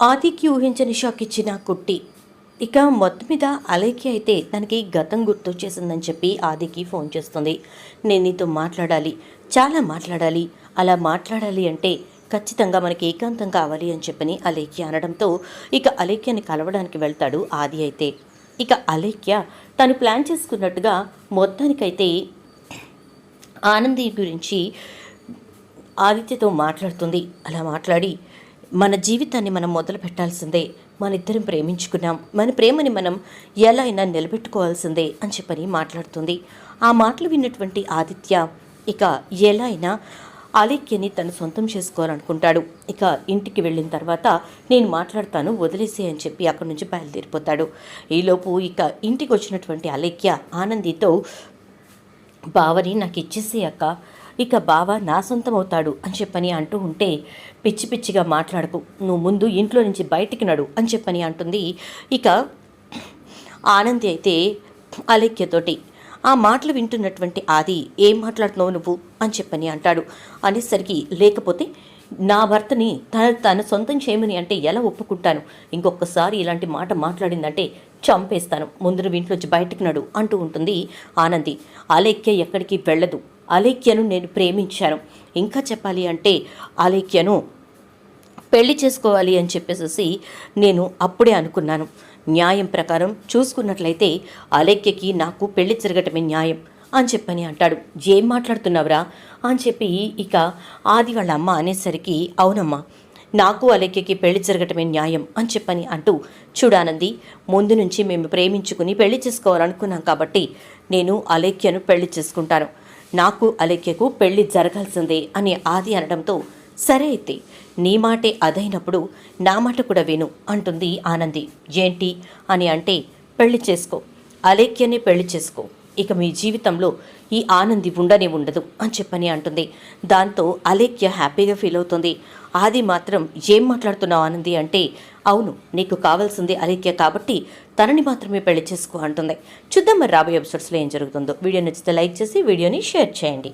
ఆదికి ఊహించని షాక్ ఇచ్చిన కుట్టి. ఇక మొత్తం మీద అలేఖ్య అయితే తనకి గతం గుర్తొచ్చేసిందని చెప్పి ఆదికి ఫోన్ చేస్తుంది. నేను నీతో మాట్లాడాలి, చాలా మాట్లాడాలి, అలా మాట్లాడాలి అంటే ఖచ్చితంగా మనకి ఏకాంతం కావాలి అని చెప్పని అలేఖ్య అనడంతో ఇక అలేఖ్యని కలవడానికి వెళ్తాడు ఆది. అయితే ఇక అలేఖ్య తను ప్లాన్ చేసుకున్నట్టుగా మొత్తానికైతే ఆనంది గురించి ఆదిత్యతో మాట్లాడుతుంది. అలా మాట్లాడి మన జీవితాన్ని మనం మొదలు పెట్టాల్సిందే, మన ఇద్దరం ప్రేమించుకున్నాం, మన ప్రేమని మనం ఎలా అయినా నిలబెట్టుకోవాల్సిందే అని చెప్పని మాట్లాడుతుంది. ఆ మాటలు విన్నటువంటి ఆదిత్య ఇక ఎలా అయినా అలేఖ్యని తను సొంతం చేసుకోవాలనుకుంటాడు. ఇక ఇంటికి వెళ్ళిన తర్వాత నేను మాట్లాడతాను, వదిలేసే అని చెప్పి అక్కడి నుంచి బయలుదేరిపోతాడు. ఈలోపు ఇక ఇంటికి వచ్చినటువంటి అలేఖ్య ఆనందితో బావని నాకు ఇచ్చేసే అక్క, ఇక బావ నా సొంతం అవుతాడు అని చెప్పని అంటూ ఉంటే పిచ్చి పిచ్చిగా మాట్లాడకు, నువ్వు ముందు ఇంట్లో నుంచి బయటికి నడు అని చెప్పని అంటుంది. ఇక ఆనంది అయితే అలేఖ్యతోటి ఆ మాటలు వింటున్నటువంటి ఆది ఏం మాట్లాడుతున్నావు నువ్వు అని చెప్పని అంటాడు. అనేసరికి లేకపోతే నా భర్తని తన సొంతం చేయమని అంటే ఎలా ఒప్పుకుంటాను, ఇంకొకసారి ఇలాంటి మాట మాట్లాడిందంటే చంపేస్తాను, ముందు నువ్వు ఇంట్లోంచి బయటకు నడు అంటూ ఉంటుంది ఆనంది. అలేఖ్య ఎక్కడికి వెళ్ళదు, అలేఖ్యను నేను ప్రేమించాను, ఇంకా చెప్పాలి అంటే అలేఖ్యను పెళ్లి చేసుకోవాలి అని చెప్పేసి నేను అప్పుడే అనుకున్నాను. న్యాయం ప్రకారం చూసుకున్నట్లయితే అలేఖ్యకి నాకు పెళ్లి జరగటమే న్యాయం అని చెప్పని అంటాడు. ఏం మాట్లాడుతున్నావురా అని చెప్పి ఇక ఆది వాళ్ళ అమ్మ అనేసరికి అవునమ్మా, నాకు అలేఖ్యకి పెళ్లి జరగటమే న్యాయం అని చెప్పని అంటూ చూడానంది, ముందు నుంచి మేము ప్రేమించుకుని పెళ్లి చేసుకోవాలనుకున్నాం కాబట్టి నేను అలేఖ్యను పెళ్లి చేసుకుంటాను, నాకు అలేఖ్యకు పెళ్లి జరగాల్సిందే అని ఆది అనడంతో సరే అయితే నీ మాటే అదైనప్పుడు నా మాట కూడా విను అంటుంది ఆనంది. ఏంటి అని అంటే పెళ్లి చేసుకో, అలేఖ్యని పెళ్లి చేసుకో, ఇక మీ జీవితంలో ఈ ఆనంది ఉండనే ఉండదు అని చెప్పని అంటుంది. దాంతో అలేఖ్య హ్యాపీగా ఫీల్ అవుతుంది. ఆది మాత్రం ఏం మాట్లాడుతున్నావు ఆనంది అంటే అవును, నీకు కావాల్సింది అలేఖ్య కాబట్టి తనని మాత్రమే పెళ్లి చేసుకో అంటుంది. చూద్దాం మరి రాబోయే ఎపిసోడ్స్లో ఏం జరుగుతుందో. వీడియో నచ్చితే లైక్ చేసి వీడియోని షేర్ చేయండి.